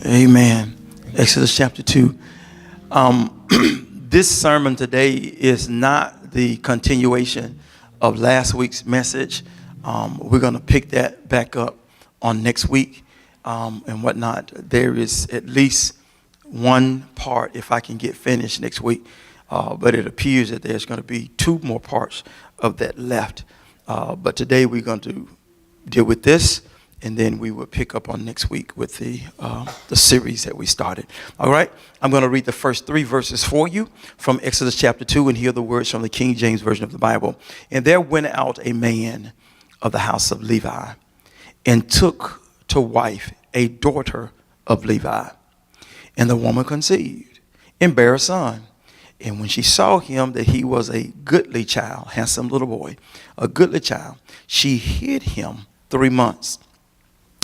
Amen. Exodus chapter 2. This sermon today is not the continuation of last week's message. We're going to pick that back up on next week and whatnot. There is at least one part, if I can get finished next week, but it appears that there's going to be two more parts of that left. But today we're going to deal with this, and then we will pick up on next week with the series that we started. All right, I'm going to read the first three verses for you from Exodus chapter 2 and hear the words from the King James Version of the Bible. And there went out a man of the house of Levi and took to wife a daughter of Levi. And the woman conceived and bare a son. And when she saw him that he was a goodly child, handsome little boy, a goodly child, she hid him 3 months.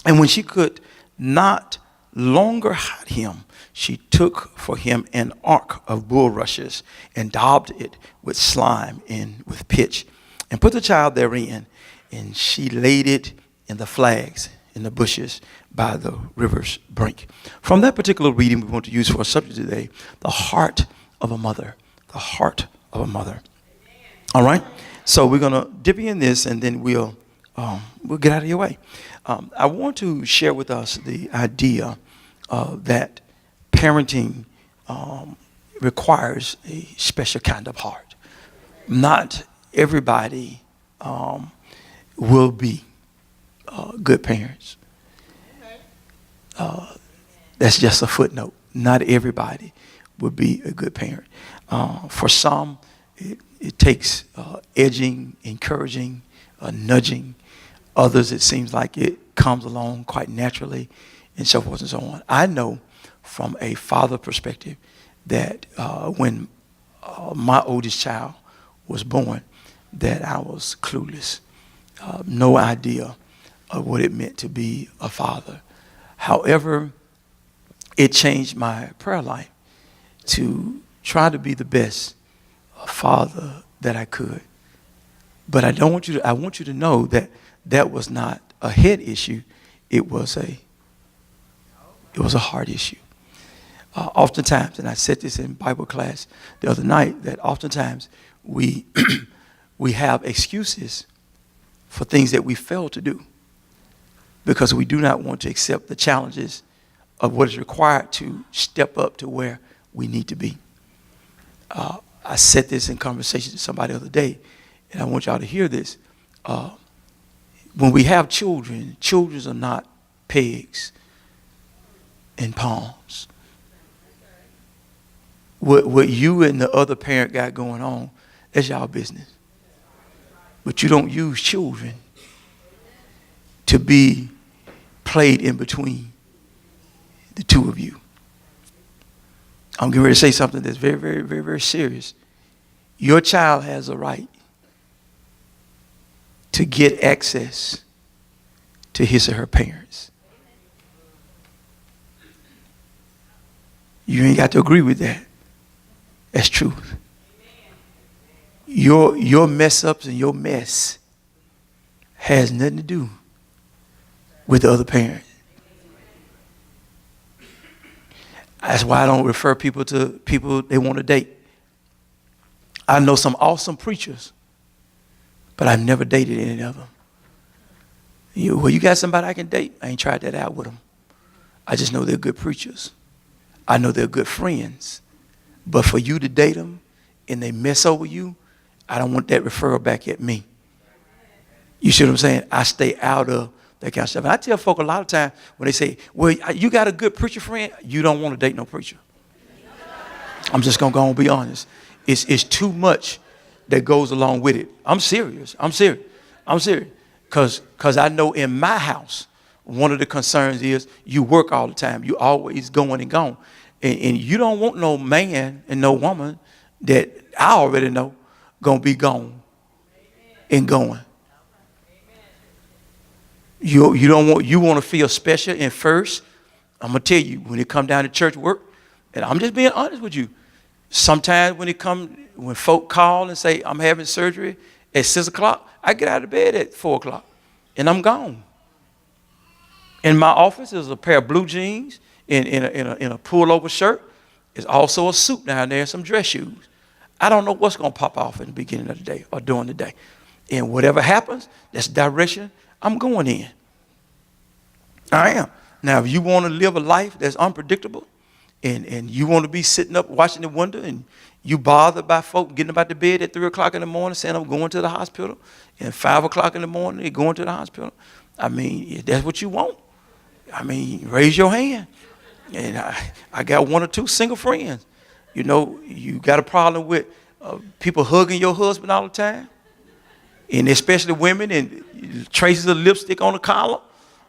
And when she could not longer hide him, she took for him an ark of bulrushes and daubed it with slime and with pitch and put the child therein. And she laid it in the flags, in the bushes by the river's brink. From that particular reading we want to use for our subject today, the heart of a mother, the heart of a mother. All right. So we're going to dip in this and then we'll get out of your way. I want to share with us the idea that parenting requires a special kind of heart. Not everybody will be good parents. That's just a footnote. Not everybody will be a good parent. For some, it takes edging, encouraging, nudging. Others, it seems like it comes along quite naturally, and so forth and so on. I know from a father perspective that when my oldest child was born, that I was clueless. No idea of what it meant to be a father. However, it changed my prayer life to try to be the best father that I could. But I want you to know that that was not a head issue. It was a heart issue. Oftentimes, and I said this in Bible class the other night, that oftentimes we we have excuses for things that we fail to do because we do not want to accept the challenges of what is required to step up to where we need to be. I said this in conversation to somebody the other day, and I want y'all to hear this. When we have children are not pegs and pawns. What you and the other parent got going on, that's y'all business. But you don't use children to be played in between the two of you. I'm getting ready to say something that's very, very, very, very serious. Your child has a right to get access to his or her parents. You ain't got to agree with that. That's truth. Your mess ups and your mess has nothing to do with the other parent. That's why I don't refer people to people they want to date. I know some awesome preachers, but I've never dated any of them. You got somebody I can date? I ain't tried that out with them. I just know they're good preachers. I know they're good friends. But for you to date them and they mess over you, I don't want that referral back at me. You see what I'm saying? I stay out of that kind of stuff. And I tell folk a lot of times when they say, well, you got a good preacher friend, you don't want to date no preacher. I'm just going to go and be honest. It's too much that goes along with it. I'm serious. Because I know in my house, one of the concerns is you work all the time. You always going and gone. And you don't want no man and no woman that I already know going to be gone and going. You don't want, you want to feel special and first. I'm going to tell you, when it come down to church work, and I'm just being honest with you, sometimes when folk call and say, I'm having surgery at 6 o'clock, I get out of bed at 4 o'clock and I'm gone. In my office is a pair of blue jeans in a pullover shirt. It's also a suit down there and some dress shoes. I don't know what's going to pop off in the beginning of the day or during the day. And whatever happens, that's the direction I'm going in. I am. Now, if you want to live a life that's unpredictable and you want to be sitting up watching the window and you bothered by folk getting up out the bed at 3 o'clock in the morning saying I'm going to the hospital, and 5 o'clock in the morning they're going to the hospital, I mean, if that's what you want, I mean, raise your hand. And I got 1 or 2 single friends. You know, you got a problem with people hugging your husband all the time, and especially women and traces of lipstick on the collar.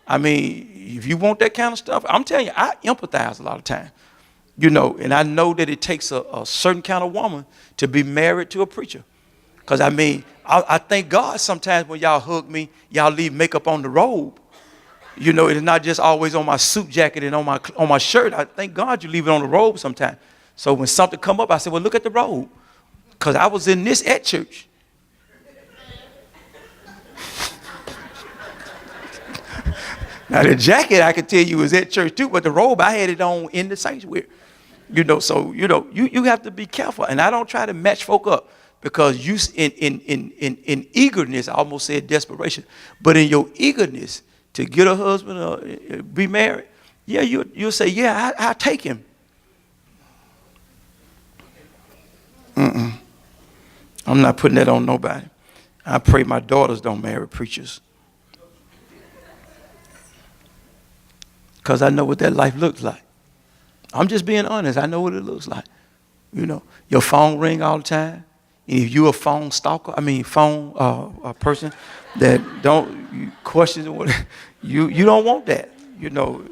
I mean, if you want that kind of stuff, I'm telling you, I empathize a lot of times. You know, and I know that it takes a certain kind of woman to be married to a preacher. Because, I mean, I thank God sometimes when y'all hug me, y'all leave makeup on the robe. You know, it's not just always on my suit jacket and on my shirt. I thank God you leave it on the robe sometimes. So when something come up, I say, well, look at the robe. Because I was in this at church. Now, the jacket, I can tell you, was at church too, but the robe, I had it on in the sanctuary. You know, so, you know, you have to be careful. And I don't try to match folk up because you, in eagerness, I almost said desperation, but in your eagerness to get a husband or be married, yeah, you'll say, yeah, I'll take him. I'm not putting that on nobody. I pray my daughters don't marry preachers. Because I know what that life looks like. I'm just being honest. I know what it looks like. You know, your phone ring all the time. And if you're a phone stalker, phone person that don't question what you don't want that. You know,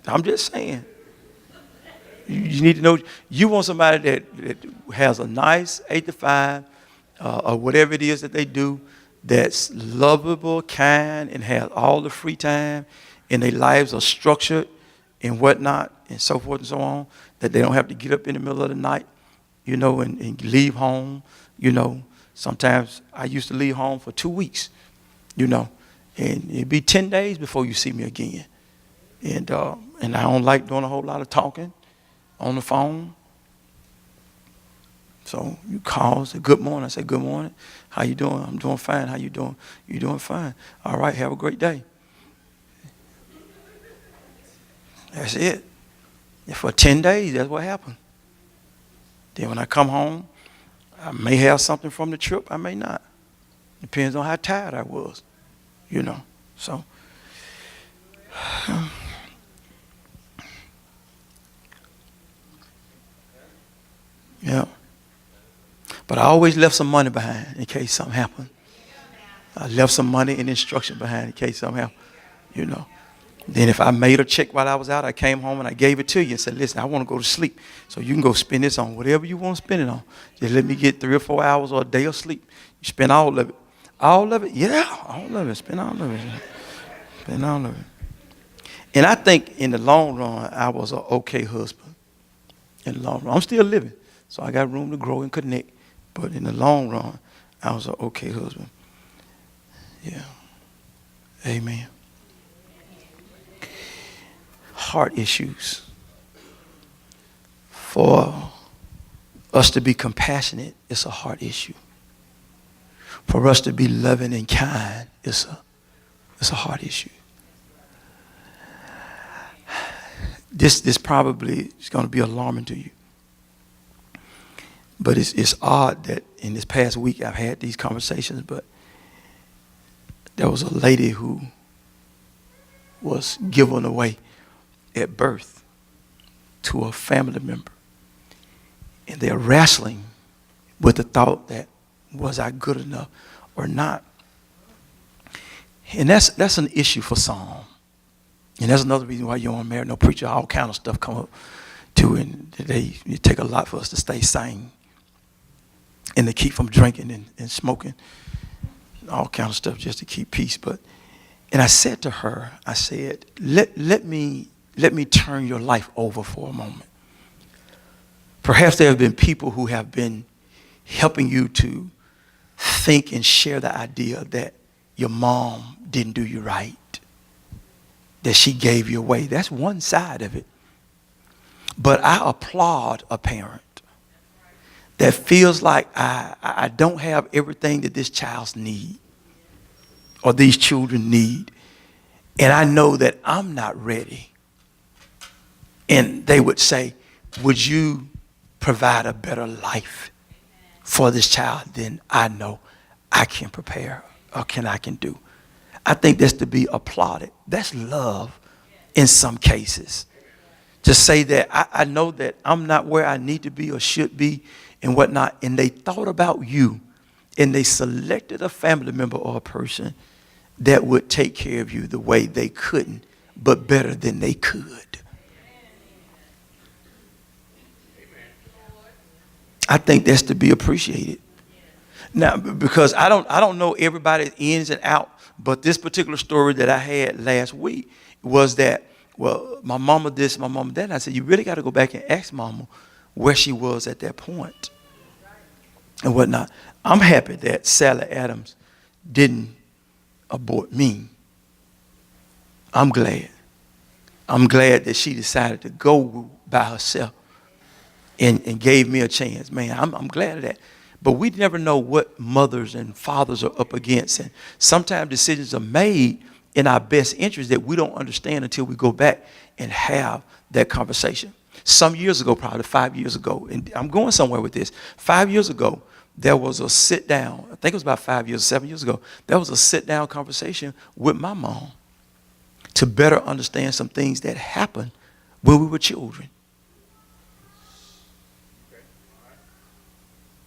I'm just saying. You need to know you want somebody that has a nice 8 to 5 or whatever it is that they do, that's lovable, kind, and has all the free time, and their lives are structured and whatnot, and so forth and so on, that they don't have to get up in the middle of the night, you know, and leave home. You know, sometimes I used to leave home for 2 weeks, you know, and it'd be 10 days before you see me again. And I don't like doing a whole lot of talking on the phone. So you call, say, good morning. I say, good morning. How you doing? I'm doing fine. How you doing? You doing fine. All right, have a great day. That's it. And for 10 days, that's what happened. Then when I come home, I may have something from the trip. I may not. Depends on how tired I was, you know. So, yeah. But I always left some money behind in case something happened. I left some money and instruction behind in case something happened, you know. Then if I made a check while I was out, I came home and I gave it to you and said, listen, I want to go to sleep. So you can go spend this on whatever you want to spend it on. Just let me get 3 or 4 hours or a day of sleep. You spend all of it. All of it? Yeah, all of it. Spend all of it. Spend all of it. And I think in the long run, I was an okay husband. In the long run. I'm still living, so I got room to grow and connect. But in the long run, I was an okay husband. Yeah. Amen. Heart issues. For us to be compassionate, it's a heart issue. For us to be loving and kind, it's a heart issue. This probably is going to be alarming to you. But it's odd that in this past week I've had these conversations, but there was a lady who was given away at birth to a family member. And they're wrestling with the thought that, was I good enough or not? And that's an issue for some. And that's another reason why you don't want to marry no preacher. All kind of stuff come up too. And it take a lot for us to stay sane. And to keep from drinking and smoking. All kind of stuff just to keep peace. And I said to her, I said, let me turn your life over for a moment. Perhaps there have been people who have been helping you to think and share the idea that your mom didn't do you right. that she gave you away. That's one side of it. But I applaud a parent that feels like I don't have everything that this child's need or these children need. And I know that I'm not ready. And they would say, would you provide a better life for this child than I know I can prepare or I can do? I think that's to be applauded. That's love in some cases. To say that I know that I'm not where I need to be or should be and whatnot, and they thought about you, and they selected a family member or a person that would take care of you the way they couldn't, but better than they could. I think that's to be appreciated. Now, because I don't know everybody's ins and out, but this particular story that I had last week was that, well, my mama this, my mama that. And I said, you really got to go back and ask mama where she was at that point and whatnot. I'm happy that Sally Adams didn't abort me. I'm glad. I'm glad that she decided to go by herself and gave me a chance. Man, I'm glad of that. But we never know what mothers and fathers are up against. And sometimes decisions are made in our best interest that we don't understand until we go back and have that conversation. Some years ago, probably 5 years ago, and I'm going somewhere with this. 5 years ago, there was a sit down. I think it was about 7 years ago. There was a sit down conversation with my mom to better understand some things that happened when we were children.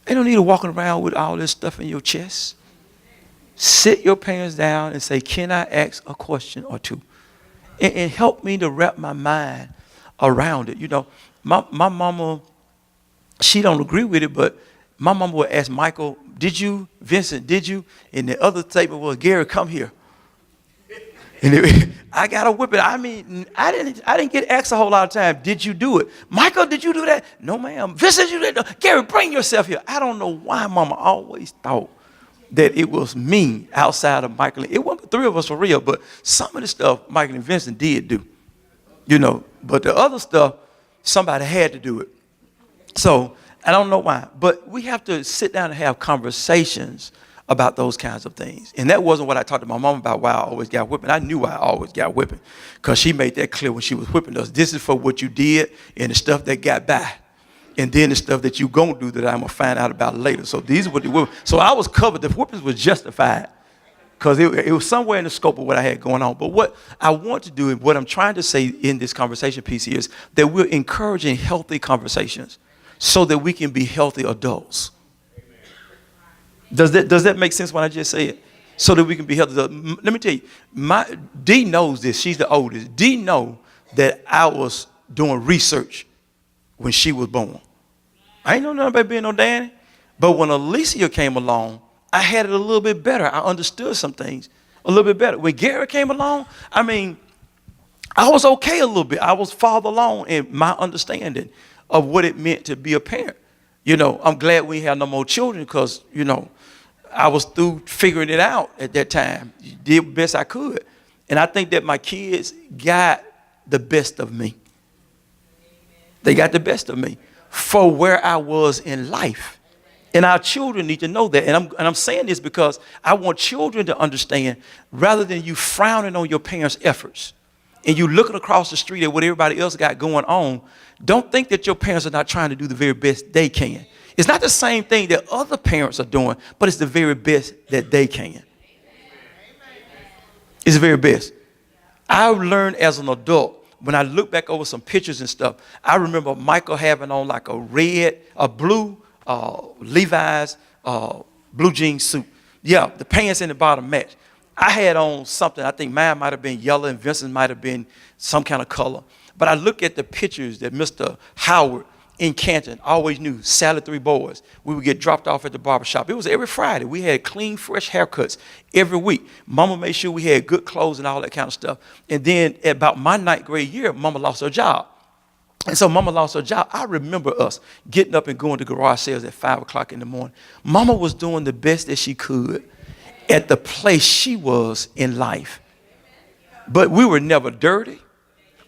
They don't need to walk around with all this stuff in your chest. Sit your parents down and say, can I ask a question or two? And help me to wrap my mind around it. You know, my mama, she don't agree with it, but my mama would ask Michael, did you? Vincent, did you? And the other statement was, Gary, come here. And I got to whip it. I mean, I didn't get asked a whole lot of time. Did you do it? Michael, did you do that? No, ma'am. Vincent, you did that? Gary, bring yourself here. I don't know why mama always thought that it was me outside of Michael. It wasn't the three of us for real, but some of the stuff Michael and Vincent did do, you know. But the other stuff, somebody had to do it. So I don't know why, but we have to sit down and have conversations about those kinds of things. And that wasn't what I talked to my mom about, why I always got whipping. I knew I always got whipping because she made that clear when she was whipping us. This is for what you did and the stuff that got by. And then the stuff that you going to do that I'm going to find out about later. So these were the whippings. So I was covered. The whippings was justified because it was somewhere in the scope of what I had going on. But what I want to do and what I'm trying to say in this conversation piece is that we're encouraging healthy conversations so that we can be healthy adults. Does that make sense when I just say it? So that we can be healthy. Let me tell you, Dee knows this. She's the oldest. Dee know that I was doing research when she was born. I ain't know nothing about being no daddy. But when Alicia came along, I had it a little bit better. I understood some things a little bit better. When Gary came along, I mean, I was okay a little bit. I was farther along in my understanding of what it meant to be a parent. You know, I'm glad we have no more children because, you know, I was through figuring it out at that time. Did the best I could. And I think that my kids got the best of me. They got the best of me for where I was in life. And our children need to know that. And I'm saying this because I want children to understand, rather than you frowning on your parents' efforts and you looking across the street at what everybody else got going on, don't think that your parents are not trying to do the very best they can. It's not the same thing that other parents are doing, but it's the very best that they can. It's the very best. I learned as an adult, when I look back over some pictures and stuff, I remember Michael having on like a blue Levi's blue jean suit. Yeah, the pants and the bottom match. I had on something, I think mine might have been yellow and Vincent might have been some kind of color. But I look at the pictures that Mr. Howard in Canton always knew, Sally Three Boys. We would get dropped off at the barbershop. It was every Friday. We had clean, fresh haircuts every week. Mama made sure we had good clothes and all that kind of stuff. And then at about my 9th grade year, Mama lost her job. And so Mama lost her job. I remember us getting up and going to garage sales at 5 o'clock in the morning. Mama was doing the best that she could at the place she was in life. But we were never dirty.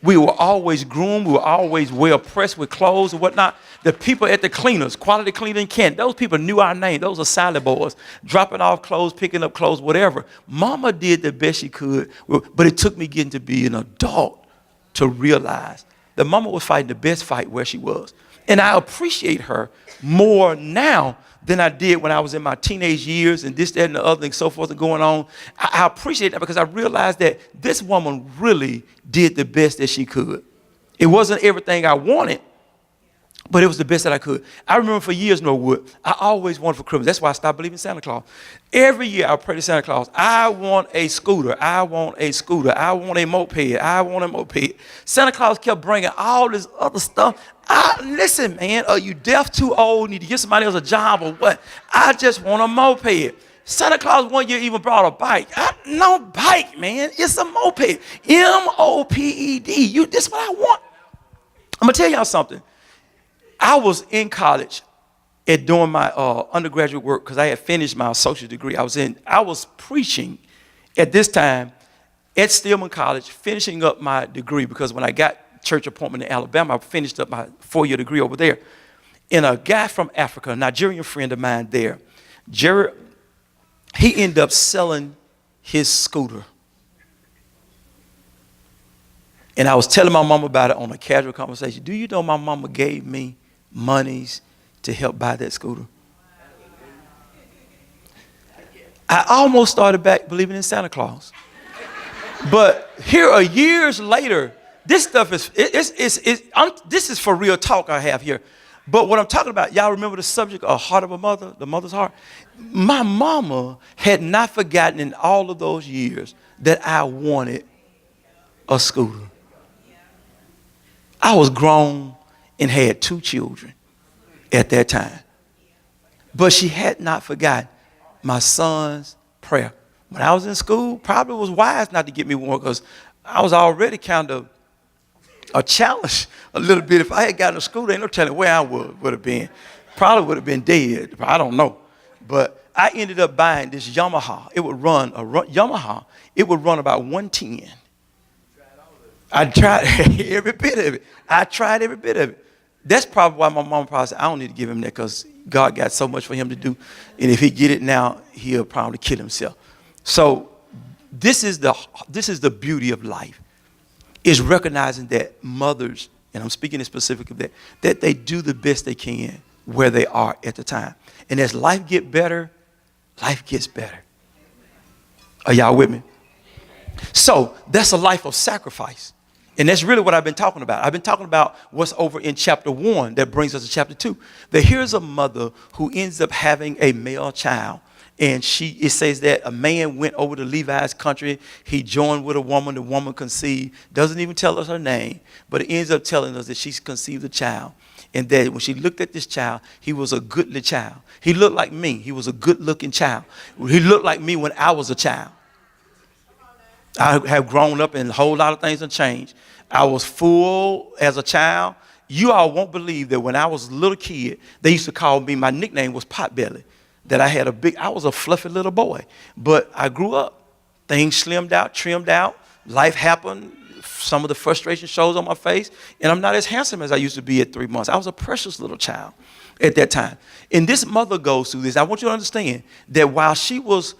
We were always groomed. We were always well pressed with clothes and whatnot. The people at the cleaners, quality cleaning Kent, those people knew our name. Those are salad boys, dropping off clothes, picking up clothes, whatever. Mama did the best she could, but it took me getting to be an adult to realize that Mama was fighting the best fight where she was. And I appreciate her more now than I did when I was in my teenage years and this, that, and the other and so forth and going on. I appreciate that because I realized that this woman really did the best that she could. It wasn't everything I wanted, but it was the best that I could. I remember for years, Norwood, I always wanted for Christmas. That's why I stopped believing in Santa Claus. Every year I pray to Santa Claus, I want a scooter. I want a scooter. I want a moped. I want a moped. Santa Claus kept bringing all this other stuff. Listen, man, are you deaf, too old, need to give somebody else a job or what? I just want a moped. Santa Claus one year even brought a bike. No bike, man. It's a moped. M-O-P-E-D. This is what I want. I'm going to tell y'all something. I was in college and doing my undergraduate work because I had finished my associate degree. I was preaching at this time at Stillman College, finishing up my degree because when I got church appointment in Alabama, I finished up my 4-year degree over there. And a guy from Africa, a Nigerian friend of mine there, Jerry, he ended up selling his scooter. And I was telling my mom about it on a casual conversation. Do you know my mama gave me monies to help buy that scooter? I almost started back believing in Santa Claus. But here are years later, this stuff is, this is for real talk I have here. But what I'm talking about, y'all remember the subject of heart of a mother, the mother's heart? My mama had not forgotten in all of those years that I wanted a scooter. I was grown and had 2 children at that time. But she had not forgotten my son's prayer. When I was in school, probably was wise not to get me one because I was already kind of a challenge a little bit. If I had gotten a scooter, ain't no telling where I would have been. Probably would have been dead. I don't know. But I ended up buying this Yamaha. It would run Yamaha. It would run about 110. I tried every bit of it. That's probably why my mom probably said, I don't need to give him that because God got so much for him to do. And if he get it now, he'll probably kill himself. So this is the beauty of life, is recognizing that mothers, and I'm speaking specifically of that they do the best they can where they are at the time. And as life gets better, life gets better. Are y'all with me? So that's a life of sacrifice. And that's really what I've been talking about. I've been talking about what's over in chapter 1 that brings us to chapter 2. That here's a mother who ends up having a male child. And it says that a man went over to Levi's country. He joined with a woman. The woman conceived. Doesn't even tell us her name. But it ends up telling us that she's conceived a child. And that when she looked at this child, he was a goodly child. He looked like me. He was a good-looking child. He looked like me when I was a child. I have grown up and a whole lot of things have changed. I was full as a child. You all won't believe that when I was a little kid, they used to call me, my nickname was Potbelly. That I was a fluffy little boy. But I grew up. Things slimmed out, trimmed out. Life happened. Some of the frustration shows on my face. And I'm not as handsome as I used to be at 3 months. I was a precious little child at that time. And this mother goes through this. I want you to understand that while she was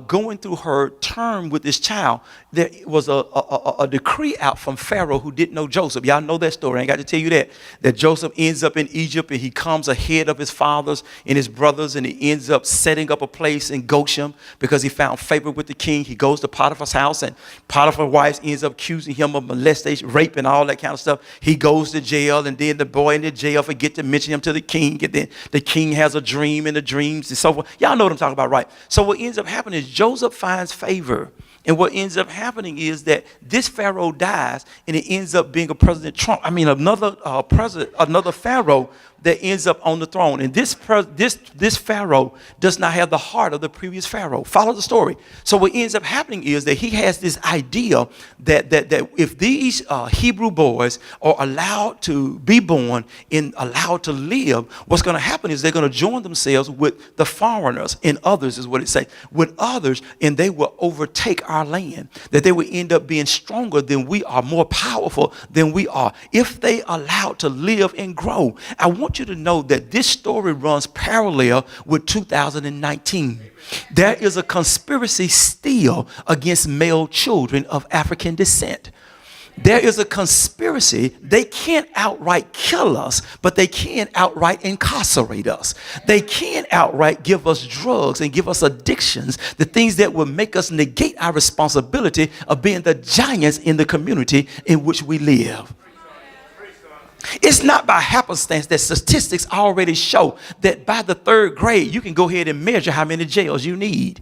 going through her term with this child, there was a decree out from Pharaoh who didn't know Joseph. Y'all know that story. I ain't got to tell you that Joseph ends up in Egypt and he comes ahead of his fathers and his brothers, and he ends up setting up a place in Goshen because he found favor with the king. He goes to Potiphar's house, and Potiphar's wife ends up accusing him of molestation, rape, and all that kind of stuff. He goes to jail, and then the boy in the jail forget to mention him to the king, and then the king has a dream, and the dreams and so forth. Y'all know what I'm talking about, right? So what ends up happening is Joseph finds favor. And what ends up happening is that this Pharaoh dies, and it ends up being another Pharaoh that ends up on the throne. And this Pharaoh does not have the heart of the previous Pharaoh. Follow the story. So what ends up happening is that he has this idea that if these Hebrew boys are allowed to be born and allowed to live, what's going to happen is they're going to join themselves with the foreigners and others, is what it says, with others, and they will overtake our our land, that they would end up being stronger than we are, more powerful than we are, if they allowed to live and grow. I want you to know that this story runs parallel with 2019. There is a conspiracy still against male children of African descent. There is a conspiracy. They can't outright kill us, but they can outright incarcerate us. They can outright give us drugs and give us addictions, the things that will make us negate our responsibility of being the giants in the community in which we live. It's not by happenstance that statistics already show that by the 3rd grade, you can go ahead and measure how many jails you need.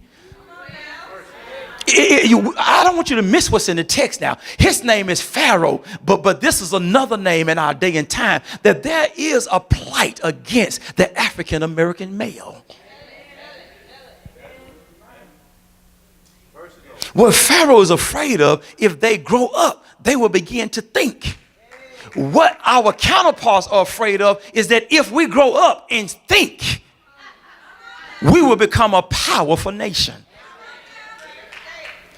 I don't want you to miss what's in the text now. His name is Pharaoh, but this is another name in our day and time, that there is a plight against the African American male. What Pharaoh is afraid of, if they grow up, they will begin to think. What our counterparts are afraid of is that if we grow up and think, we will become a powerful nation.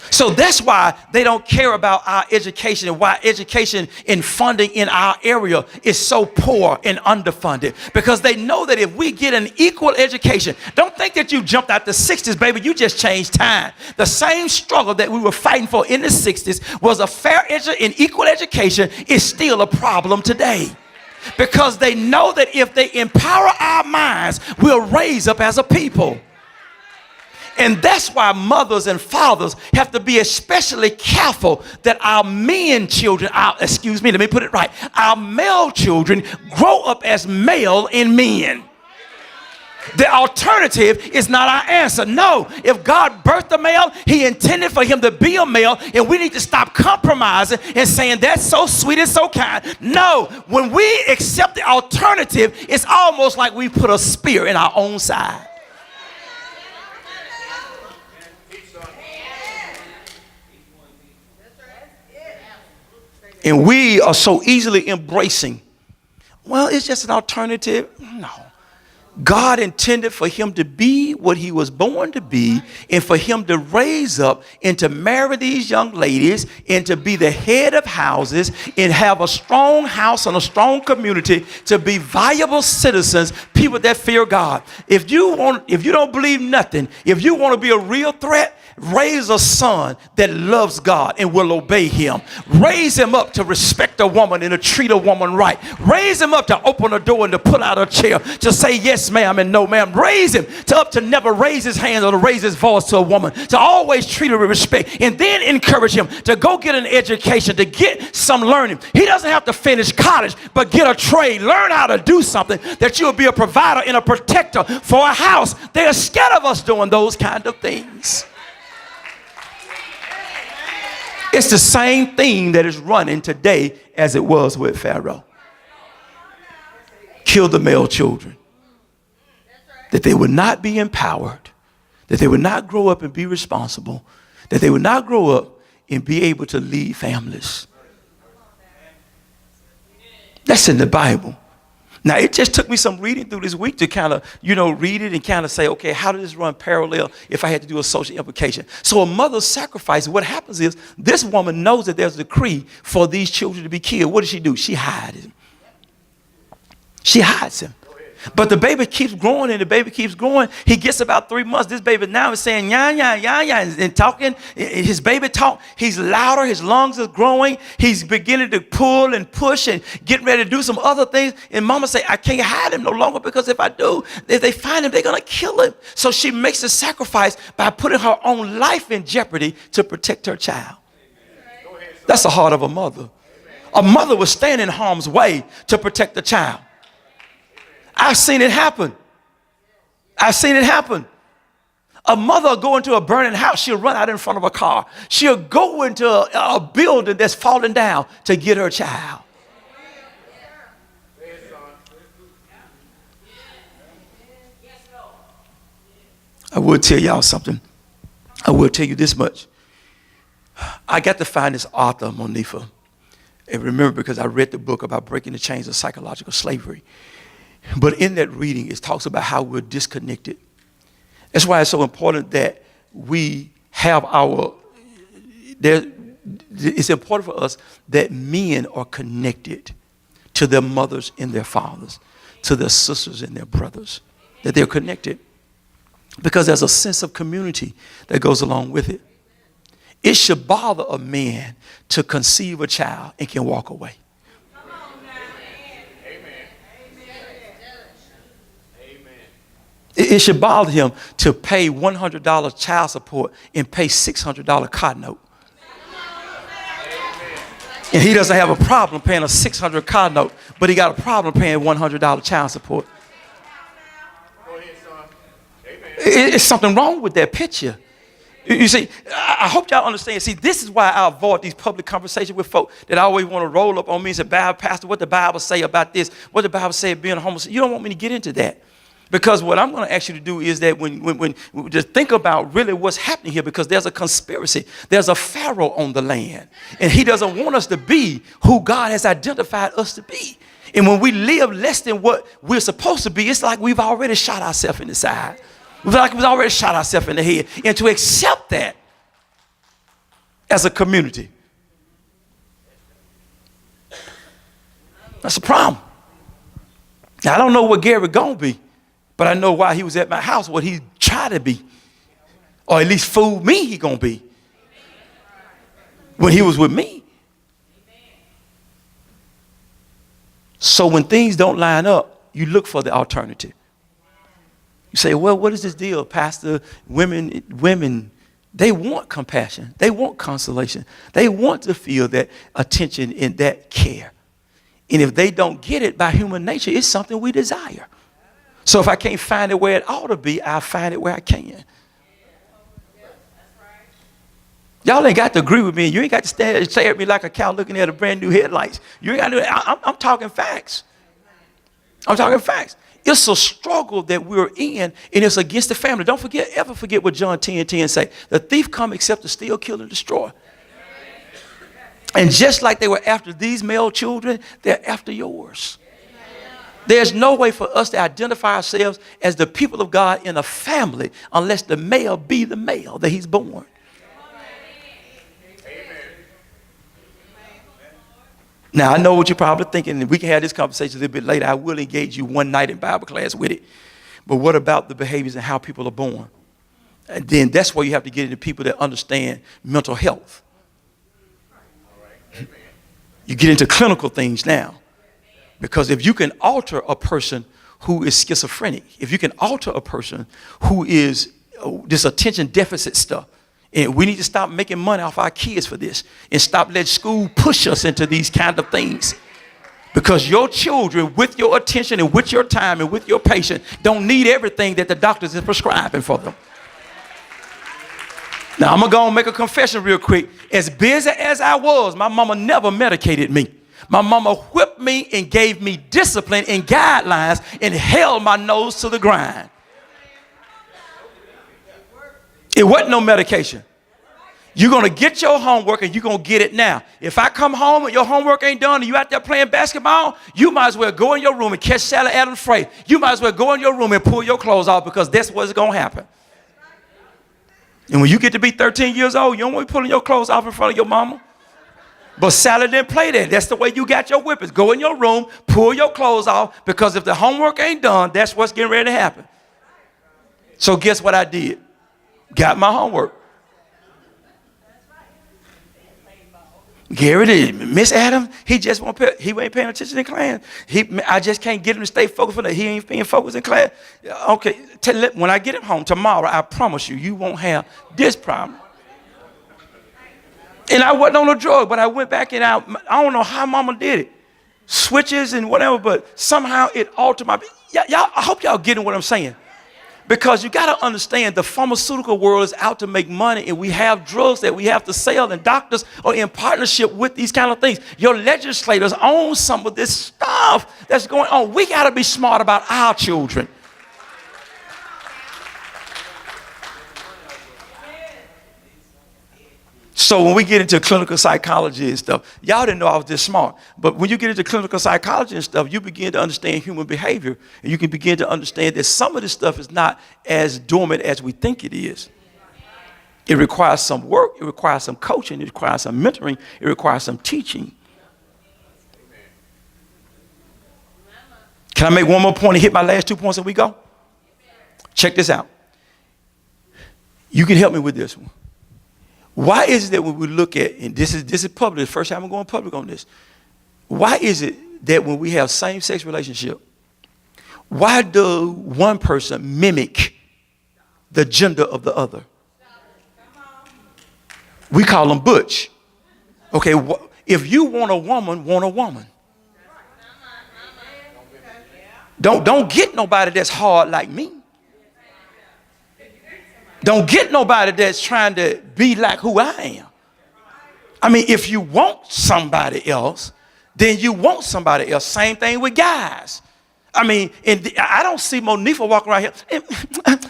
So that's why they don't care about our education, and why education and funding in our area is so poor and underfunded. Because they know that if we get an equal education, don't think that you jumped out the 60s, baby. You just changed time. The same struggle that we were fighting for in the 60s was a fair and equal education is still a problem today. Because they know that if they empower our minds, we'll raise up as a people. And that's why mothers and fathers have to be especially careful that our men children, let me put it right, our male children grow up as male and men. The alternative is not our answer. No, if God birthed a male, he intended for him to be a male, and we need to stop compromising and saying that's so sweet and so kind. No, when we accept the alternative, it's almost like we put a spear in our own side. And we are so easily embracing, well, it's just an alternative. No. God intended for him to be what he was born to be, and for him to raise up and to marry these young ladies and to be the head of houses and have a strong house and a strong community, to be valuable citizens, people that fear God. If you don't believe nothing, if you want to be a real threat, raise a son that loves God and will obey him. Raise him up to respect a woman and to treat a woman right. Raise him up to open a door and to pull out a chair, to say yes ma'am and no ma'am. Raise him to never raise his hands or to raise his voice to a woman, to always treat her with respect, and then encourage him to go get an education, to get some learning. He doesn't have to finish college, but get a trade. Learn how to do something that you'll be a provider and a protector for a house. They are scared of us doing those kind of things. It's the same thing that is running today as it was with Pharaoh. Kill the male children. That they would not be empowered. That they would not grow up and be responsible. That they would not grow up and be able to lead families. That's in the Bible. Now, it just took me some reading through this week to kind of, read it and kind of say, okay, how does this run parallel if I had to do a social implication? So a mother's sacrifice, what happens is this woman knows that there's a decree for these children to be killed. What does she do? She hides him. She hides him. But the baby keeps growing and the baby keeps growing. He gets about 3 months. This baby now is saying, yeah, yeah, yeah, yeah, and talking. His baby talk. He's louder. His lungs are growing. He's beginning to pull and push and get ready to do some other things. And mama say, I can't hide him no longer, because if I do, if they find him, they're going to kill him. So she makes a sacrifice by putting her own life in jeopardy to protect her child. That's the heart of a mother. A mother will stand in harm's way to protect the child. I've seen it happen. I've seen it happen. A mother will go into a burning house. She'll run out in front of a car. She'll go into a building that's falling down to get her child. I will tell y'all something. I will tell you this much. I got to find this author, Monifa. And remember, because I read the book about breaking the chains of psychological slavery. But in that reading, it talks about how we're disconnected. That's why it's so important that we have our It's important for us that men are connected to their mothers and their fathers, to their sisters and their brothers, that they're connected. Because there's a sense of community that goes along with it. It should bother a man to conceive a child and can walk away. It should bother him to pay $100 child support and pay $600 car note. And he doesn't have a problem paying a $600 car note, but he got a problem paying $100 child support. It's something wrong with that picture. You see, I hope y'all understand. See, this is why I avoid these public conversations with folk that always want to roll up on me and say, Pastor, what the Bible say about this? What the Bible say about being a homosexual? You don't want me to get into that. Because what I'm going to ask you to do is that when just think about really what's happening here, because there's a conspiracy. There's a Pharaoh on the land. And he doesn't want us to be who God has identified us to be. And when we live less than what we're supposed to be, it's like we've already shot ourselves in the side. It's like we've already shot ourselves in the head. And to accept that as a community, that's a problem. Now, I don't know what Gary going to be, but I know why he was at my house, what he tried to be, or at least fooled me he going to be when he was with me. So when things don't line up, you look for the alternative. You say, well, what is this deal, Pastor? Women, they want compassion. They want consolation. They want to feel that attention and that care. And if they don't get it by human nature, it's something we desire. So if I can't find it where it ought to be, I'll find it where I can. Y'all ain't got to agree with me. You ain't got to stare at me like a cow looking at a brand new headlights. You ain't got to do it. I'm talking facts. I'm talking facts. It's a struggle that we're in, and it's against the family. Don't ever forget what John 10:10 say. The thief come except to steal, kill, and destroy. And just like they were after these male children, they're after yours. There's no way for us to identify ourselves as the people of God in a family unless the male be the male that he's born. Now, I know what you're probably thinking, and we can have this conversation a little bit later. I will engage you one night in Bible class with it. But what about the behaviors and how people are born? And then that's where you have to get into people that understand mental health. You get into clinical things now. Because if you can alter a person who is schizophrenic, if you can alter a person who is this attention deficit stuff, and we need to stop making money off our kids for this and stop letting school push us into these kind of things. Because your children, with your attention and with your time and with your patience, don't need everything that the doctors are prescribing for them. Now, I'm going to go and make a confession real quick. As busy as I was, my mama never medicated me. My mama whipped me and gave me discipline and guidelines and held my nose to the grind. It wasn't no medication. You're going to get your homework and you're going to get it now. If I come home and your homework ain't done and you out there playing basketball, you might as well go in your room and catch Sally Adams Frey. You might as well go in your room and pull your clothes off, because that's what's going to happen. And when you get to be 13 years old, you don't want to be pulling your clothes off in front of your mama. But Sally didn't play that. That's the way you got your whippings. Go in your room, pull your clothes off, because if the homework ain't done, that's what's getting ready to happen. So guess what I did? Got my homework. Gary did. Miss Adams, he just won't pay, he ain't paying attention in class. I just can't get him to stay focused on that. He ain't being focused in class. Okay, when I get him home tomorrow, I promise you won't have this problem. And I wasn't on a drug, but I went back and I don't know how mama did it. Switches and whatever, but somehow it altered my, y'all, I hope y'all getting what I'm saying. Because you got to understand, the pharmaceutical world is out to make money, and we have drugs that we have to sell, and doctors are in partnership with these kind of things. Your legislators own some of this stuff that's going on. We got to be smart about our children. So when we get into clinical psychology and stuff, y'all didn't know I was this smart. But when you get into clinical psychology and stuff, you begin to understand human behavior. And you can begin to understand that some of this stuff is not as dormant as we think it is. It requires some work. It requires some coaching. It requires some mentoring. It requires some teaching. Can I make one more point and hit my last 2 points and we go? Check this out. You can help me with this one. Why is it that when we look at, and this is public, the first time I'm going public on this. Why is it that when we have same-sex relationship, why does one person mimic the gender of the other? We call them butch. Okay, if you want a woman, want a woman. Don't get nobody that's hard like me. Don't get nobody that's trying to be like who I am. I mean, if you want somebody else, then you want somebody else. Same thing with guys. I mean, and I don't see Monifa walking around here.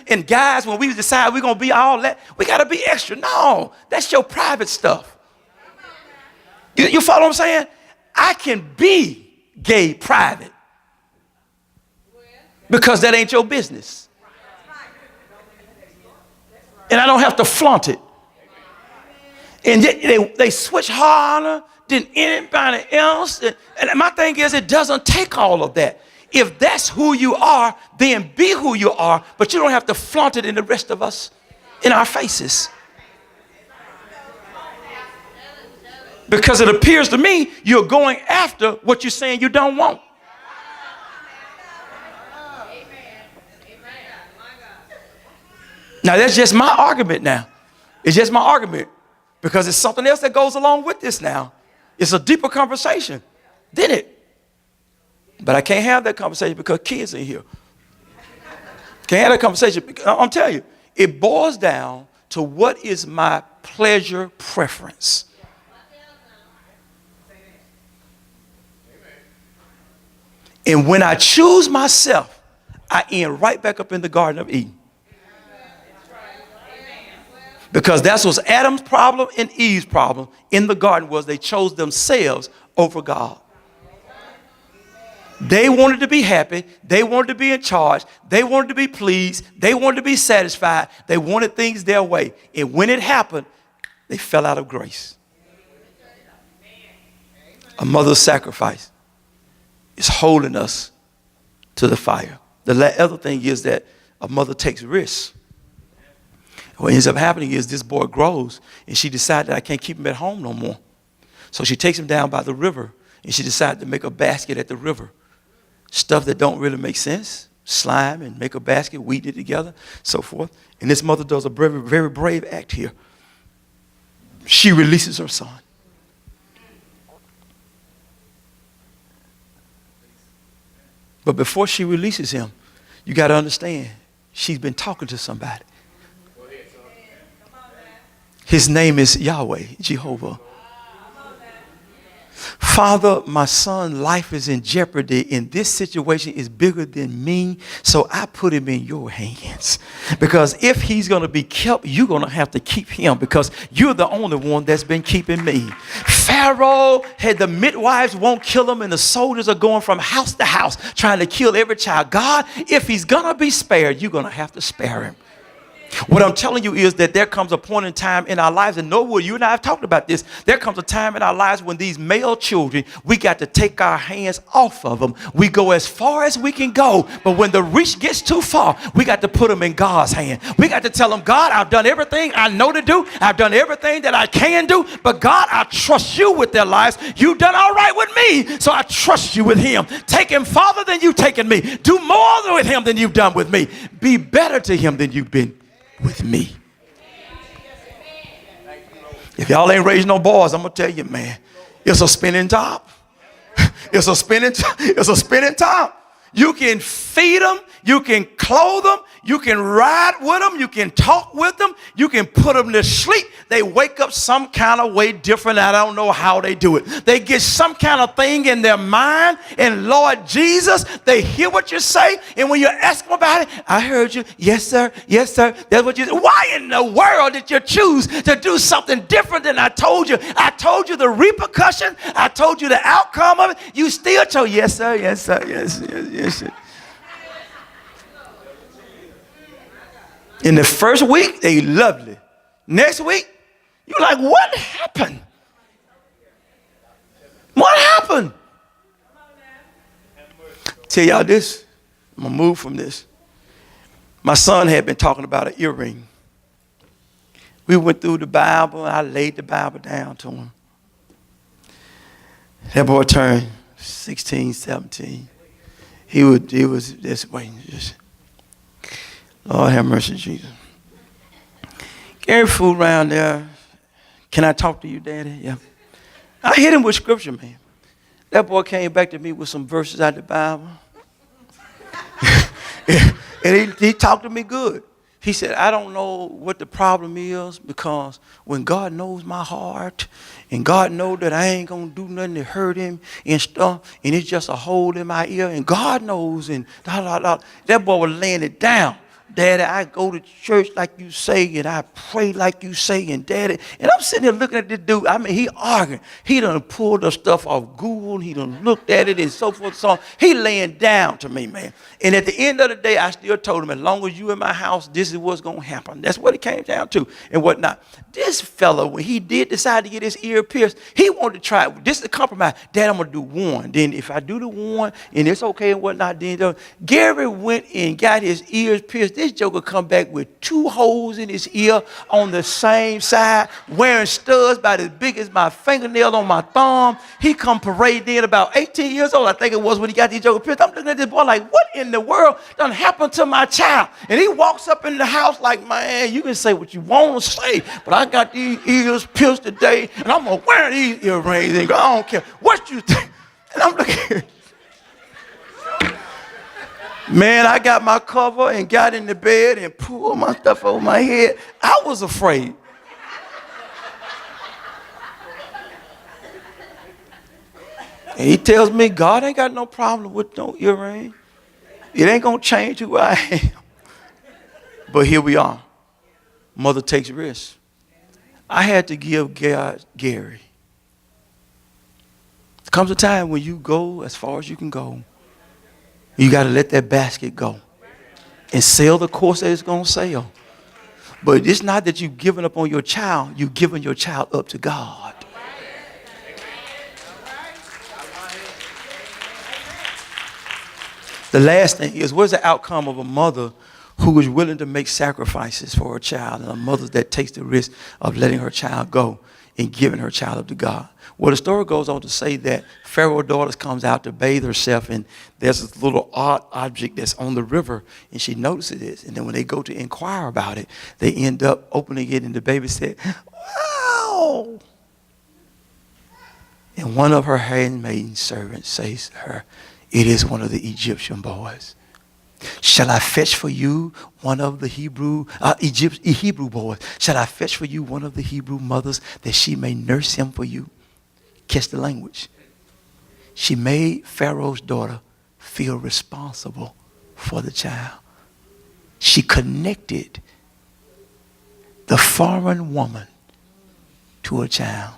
And guys, when we decide we're going to be all that, we got to be extra. No, that's your private stuff. You follow what I'm saying? I can be gay private because that ain't your business. And I don't have to flaunt it. And they switch harder than anybody else. And my thing is, it doesn't take all of that. If that's who you are, then be who you are, but you don't have to flaunt it in the rest of us, in our faces. Because it appears to me you're going after what you're saying you don't want. Now, that's just my argument now. It's just my argument. Because it's something else that goes along with this now. It's a deeper conversation, didn't it? But I can't have that conversation because kids are here. Can't have that conversation. I'm telling you, it boils down to what is my pleasure preference. And when I choose myself, I end right back up in the Garden of Eden. Because that's what Adam's problem and Eve's problem in the garden was they chose themselves over God. They wanted to be happy. They wanted to be in charge. They wanted to be pleased. They wanted to be satisfied. They wanted things their way. And when it happened, they fell out of grace. A mother's sacrifice is holding us to the fire. The other thing is that a mother takes risks. What ends up happening is this boy grows, and she decided I can't keep him at home no more. So she takes him down by the river, and she decided to make a basket at the river. Stuff that don't really make sense, slime, and make a basket, weed it together, so forth. And this mother does a very, very brave act here. She releases her son. But before she releases him, you got to understand, she's been talking to somebody. His name is Yahweh, Jehovah. Father, my son's life is in jeopardy, and this situation is bigger than me, so I put him in your hands. Because if he's going to be kept, you're going to have to keep him, because you're the only one that's been keeping me. Pharaoh had the midwives won't kill him, and the soldiers are going from house to house trying to kill every child. God, if he's going to be spared, you're going to have to spare him. What I'm telling you is that there comes a point in time in our lives, and Noah, you and I have talked about this. There comes a time in our lives when these male children, we got to take our hands off of them. We go as far as we can go, but when the reach gets too far, we got to put them in God's hand. We got to tell them, God, I've done everything I know to do. I've done everything that I can do, but God, I trust you with their lives. You've done all right with me, so I trust you with him. Take him farther than you've taken me. Do more with him than you've done with me. Be better to him than you've been with me. If y'all ain't raised no boys, I'm gonna tell you, man, it's a spinning top. It's a spinning top. You can feed them, you can clothe them, you can ride with them, you can talk with them, you can put them to sleep. They wake up some kind of way different. I don't know how they do it. They get some kind of thing in their mind, and Lord Jesus, they hear what you say, and when you ask them about it, I heard you. Yes, sir. Yes, sir. That's what you said. Why in the world did you choose to do something different than I told you? I told you the repercussion. I told you the outcome of it. You still told, yes, sir. Yes, sir. Yes, yes, yes, sir. In the first week, they lovely. Next week, you're like, what happened? What happened? Tell y'all this. I'm going to move from this. My son had been talking about an earring. We went through the Bible. I laid the Bible down to him. That boy turned 16, 17. He was this way. Just, Lord have mercy, Jesus. Gary fool around there. Can I talk to you, Daddy? Yeah. I hit him with scripture, man. That boy came back to me with some verses out of the Bible. And he talked to me good. He said, I don't know what the problem is, because when God knows my heart and God knows that I ain't going to do nothing to hurt him and stuff, and it's just a hole in my ear, and God knows, and that boy was laying it down. Daddy, I go to church like you say, and I pray like you say, and Daddy, and I'm sitting here looking at this dude. I mean, he arguing. He done pulled the stuff off Google. He done looked at it and so forth. So he laying down to me, man. And at the end of the day, I still told him, as long as you in my house, this is what's going to happen. That's what it came down to and whatnot. This fellow, when he did decide to get his ear pierced, he wanted to try it. This is a compromise. Dad, I'm going to do one. Then if I do the one and it's okay and whatnot, then Gary went and got his ears pierced. This joker come back with 2 holes in his ear on the same side, wearing studs about as big as my fingernail on my thumb. He come parading in about 18 years old, I think it was, when he got these joker pierced. I'm looking at this boy like, what in the world done happened to my child? And he walks up in the house like, man, you can say what you want to say, but I got these ears pierced today, and I'm going to wear these earrings, and I don't care what you think. And I'm looking. Man, I got my cover and got in the bed and pulled my stuff over my head. I was afraid. And he tells me, God ain't got no problem with no earring. It ain't going to change who I am. But here we are. Mother takes risks. I had to give Gary. There comes a time when you go as far as you can go. You got to let that basket go and sail the course that it's going to sail. But it's not that you've given up on your child. You've given your child up to God. The last thing is, what's the outcome of a mother who is willing to make sacrifices for her child, and a mother that takes the risk of letting her child go and giving her child up to God? Well, the story goes on to say that Pharaoh's daughter comes out to bathe herself, and there's this little odd object that's on the river, and she notices this. And then when they go to inquire about it, they end up opening it, and the baby said, wow. And one of her handmaiden servants says to her, it is one of the Egyptian boys. Shall I fetch for you one of the Hebrew boys? Shall I fetch for you one of the Hebrew mothers, that she may nurse him for you? Catch the language. She made Pharaoh's daughter feel responsible for the child. She connected the foreign woman to a child.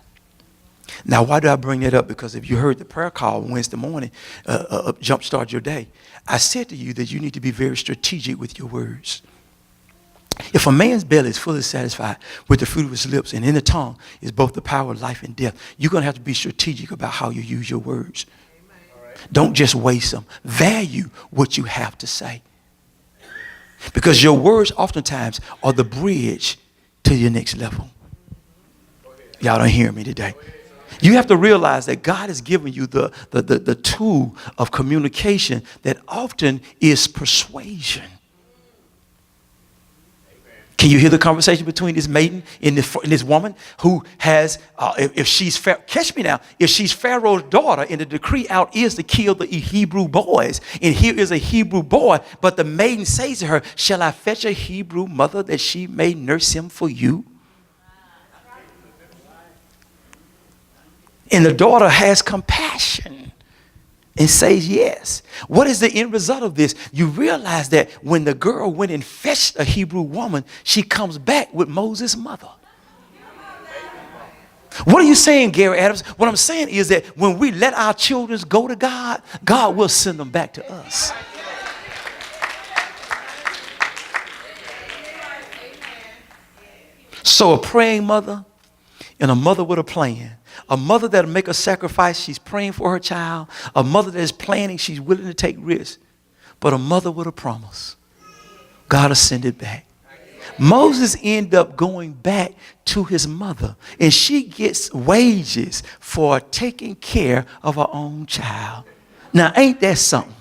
Now, why do I bring that up? Because if you heard the prayer call Wednesday morning, jumpstart your day, I said to you that you need to be very strategic with your words. If a man's belly is fully satisfied with the fruit of his lips, and in the tongue is both the power of life and death, you're going to have to be strategic about how you use your words. Don't just waste them. Value what you have to say. Because your words oftentimes are the bridge to your next level. Y'all don't hear me today. You have to realize that God has given you the tool of communication that often is persuasion. Can you hear the conversation between this maiden and this woman who has, if she's Pharaoh's daughter, and the decree out is to kill the Hebrew boys, and here is a Hebrew boy, but the maiden says to her, shall I fetch a Hebrew mother that she may nurse him for you? And the daughter has compassion and says yes. What is the end result of this? You realize that when the girl went and fetched a Hebrew woman, she comes back with Moses' mother. What are you saying, Gary Adams? What I'm saying is that when we let our children go to God, God will send them back to us. So a praying mother and a mother with a plan. A mother that'll make a sacrifice, she's praying for her child. A mother that is planning, she's willing to take risks. But a mother with a promise, God will send it back. Moses ended up going back to his mother, and she gets wages for taking care of her own child. Now, ain't that something?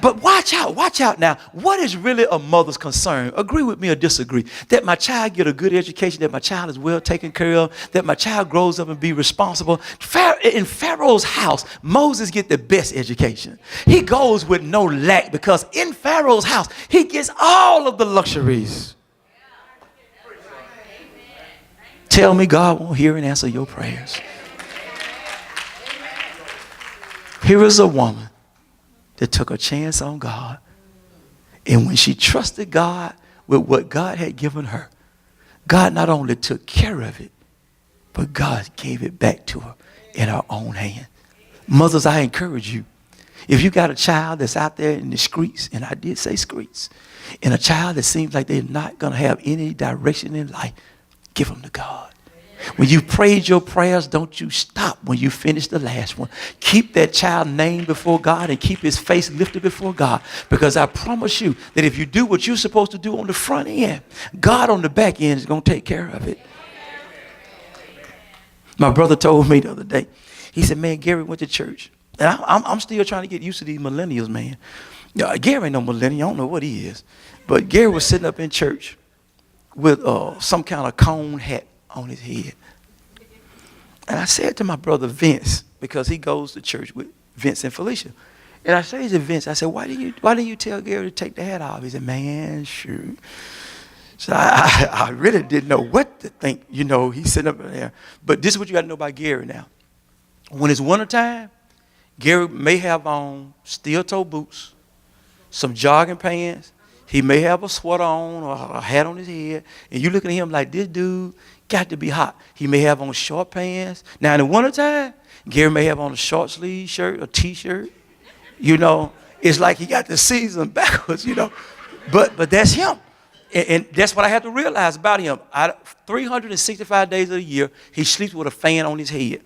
But watch out now. What is really a mother's concern? Agree with me or disagree? That my child get a good education, that my child is well taken care of, that my child grows up and be responsible. In Pharaoh's house, Moses get the best education. He goes with no lack because in Pharaoh's house, he gets all of the luxuries. Tell me God won't hear and answer your prayers. Here is a woman that took a chance on God. And when she trusted God with what God had given her, God not only took care of it, but God gave it back to her in her own hand. Mothers, I encourage you, if you got a child that's out there in the streets, and I did say streets, and a child that seems like they're not going to have any direction in life, give them to God. When you prayed your prayers, don't you stop when you finish the last one. Keep that child named before God and keep his face lifted before God. Because I promise you that if you do what you're supposed to do on the front end, God on the back end is going to take care of it. My brother told me the other day, he said, man, Gary went to church. And I'm still trying to get used to these millennials, man. Gary ain't no millennial. I don't know what he is. But Gary was sitting up in church with some kind of cone hat on his head. And I said to my brother Vince, because he goes to church with Vince and Felicia. And I said to Vince, I said, why didn't you tell Gary to take the hat off? He said, man, shoot. So I really didn't know what to think. You know, he's sitting up there. But this is what you got to know about Gary now. When it's wintertime, Gary may have on steel-toe boots, some jogging pants. He may have a sweater on or a hat on his head. And you looking at him like, this dude got to be hot. He may have on short pants. Now, in the wintertime, Gary may have on a short sleeve shirt, a T-shirt. You know, it's like he got the season backwards, you know. But that's him. And that's what I have to realize about him. 365 days of the year, he sleeps with a fan on his head.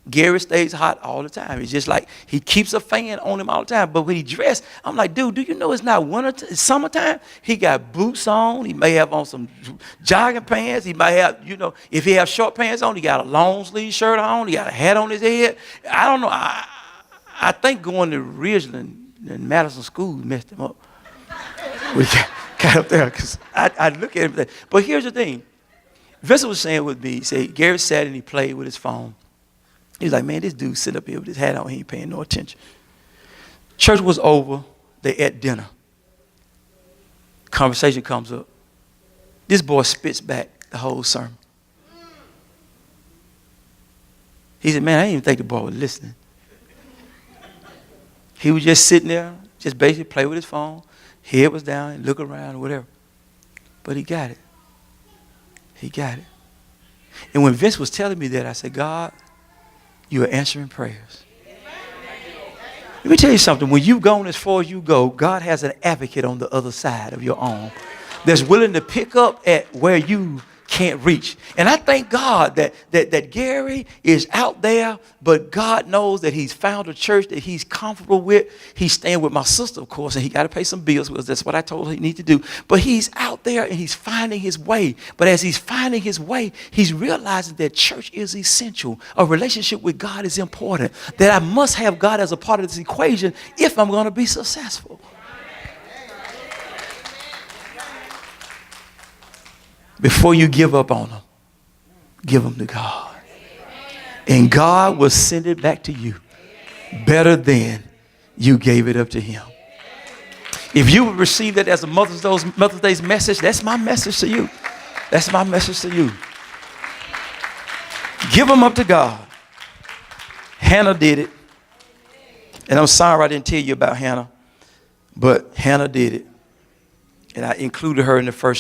Gary stays hot all the time. It's just like he keeps a fan on him all the time. But when he dressed, I'm like, dude, do you know it's not winter? It's summertime. He got boots on. He may have on some jogging pants. He might have, you know, if he have short pants on, he got a long sleeve shirt on. He got a hat on his head. I don't know. I think going to Ridgeland and Madison School messed him up. We got up there because I look at him. But here's the thing. Vincent was saying with me, he said, Gary sat and he played with his phone. He's like, man, this dude sitting up here with his hat on. He ain't paying no attention. Church was over. They ate dinner. Conversation comes up. This boy spits back the whole sermon. He said, man, I didn't even think the boy was listening. He was just sitting there, just basically play with his phone. Head was down, look around or whatever. But he got it. He got it. And when Vince was telling me that, I said, God, you are answering prayers. Let me tell you something. When you've gone as far as you go, God has an advocate on the other side of your arm that's willing to pick up at where you can't reach. And I thank God that Gary is out there, but God knows that he's found a church that he's comfortable with. He's staying with my sister, of course, and he got to pay some bills because that's what I told him he needs to do. But he's out there and he's finding his way. But as he's finding his way, he's realizing that church is essential. A relationship with God is important. That I must have God as a part of this equation if I'm going to be successful. Before you give up on them, give them to God. And God will send it back to you better than you gave it up to him. If you would receive that as a Mother's Day's message, that's my message to you. That's my message to you. Give them up to God. Hannah did it. And I'm sorry I didn't tell you about Hannah, but Hannah did it. And I included her in the first